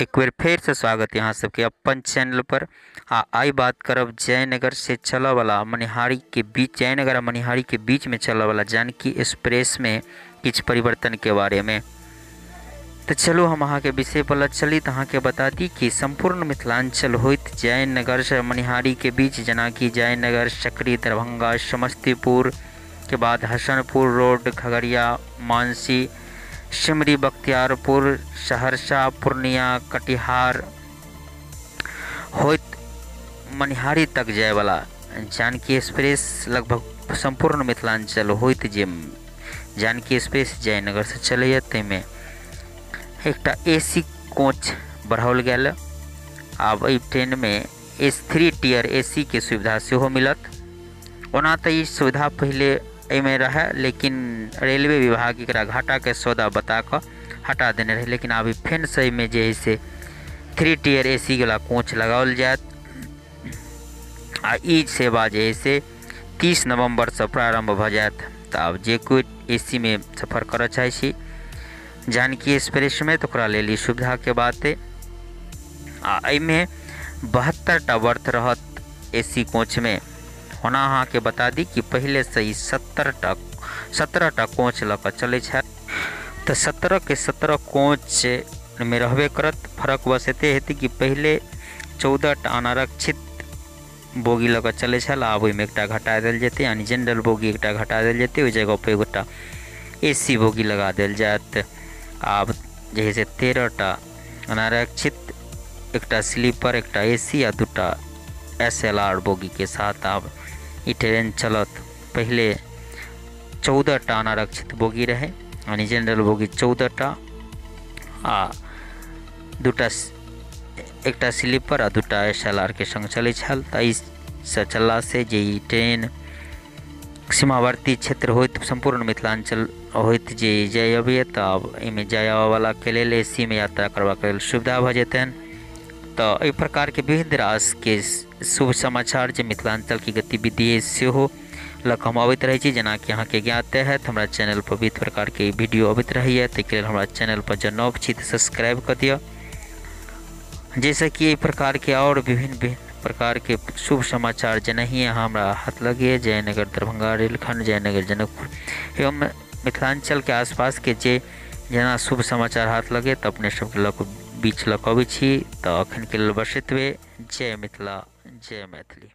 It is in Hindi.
एक बेर फिर से स्वागत यहाँ सबके अपन चैनल पर। आई बात करब जयनगर से चला वाला मनिहारी के बीच, जयनगर और मनिहारी के बीच में चला वाला जानकी एक्सप्रेस में किछ परिवर्तन के बारे में। तो चलो हम अहाँ के विषय पर चली तो अहाँ के बता दी कि संपूर्ण मिथिलांचल होइत जयनगर से मनिहारी के बीच, जना कि जयनगर, सकरी, दरभंगा, समस्तीपुर के बाद हसनपुर रोड, खगड़िया, मानसी, सिमरी, बख्तियारपुर, सहरसा, पूर्णिया, कटिहार होइत मनिहारी तक जाए वाला जानकी एक्सप्रेस लगभग संपूर्ण मिथिलांचल होइत जे जानकी एक्सप्रेस जयनगर से चलैया। ताहिमे एकटा एसी कोच बढ़ाओल गेल। आब एहि ट्रेन में 3 टियर एसी के सुविधा सेहो मिलत। ओना तऽ ई सुविधा पहले एहिमे रहे, लेकिन रेलवे विभाग एकरा घाटा के सौदा बता कर हटा देने रहे। लेकिन अभी फेन से एहिमे जे है से 3 टियर एसी वाला कोच लगाओल जायत। आ ई सेवा जे है से 30 नवंबर से प्रारंभ भ जायत। तो अब जे कोई एसी में सफर करऽ चाहे छी जानकी एक्सप्रेस में, तो ओकरा लेल ई सुविधा के बात है। आ एहिमे 72टा बर्थ रहत एसी कोच में। होना अहाँ के बता दी कि पहले से ही 17टा कोच लऽ कऽ चलै छै। तो 17 के 17 कोच में रहबे करत। फर्क बस एते हेतै कि पहले 14टा अनारक्षित बोगी लऽ कऽ चलै छल, आब ओहिमे एकटा घटा देल जेतै, यानी जनरल बोगी एकटा घटा देल जेतै, ओहि जगह पर एगोटा एसी बोगी लगा देल जायत। आब जे है से 13टा अनारक्षित, एकटा स्लीपर, एकटा एसी आ 2टा SLR बोगी के साथ आब ई ट्रेन चलत। पहले 14टा अनारक्षित बोगी रहे, यानी जनरल बोगी 14टा आ 2टा एकटा स्लीपर आ 2टा SLR के संग चलै छल। तऽ एहिसँ चलला से जे ई ट्रेन सीमावर्ती क्षेत्र होइत संपूर्ण मिथिलांचल होइत जे जाय अबैए, तऽ आब एहिमे जाय आबयवला के लेल एसी में यात्रा करबाक लेल सुविधा भऽ जेतनि। तो एहि प्रकार के विविध रास के शुभ समाचार जे मिथिलांचल की गतिविधि सेहो लऽ कऽ हम अबैत रहै छी। जेना कि अहाँके ज्ञात हैत, हमरा चैनल पर विविध प्रकार के वीडियो अबैत रहैए। ताहिके लेल हमरा चैनल पर जँ नव छी तऽ सब्सक्राइब कऽ दिअ, जैसे कि एहि प्रकार के और विभिन्न प्रकार के शुभ समाचार जेनाही अहाँ हमरा हाथ लगे जयनगर दरभंगा रेलखंड, जयनगर जनकपुर एवं मिथिलांचल के आसपास के जे जेना शुभ समाचार हाथ लगे तऽ अपने सबके लऽ कऽ बीच लऽ कऽ अबै छी। तऽ अखन के लेल बस एतबे। जय मिथिला, जय मैथिली।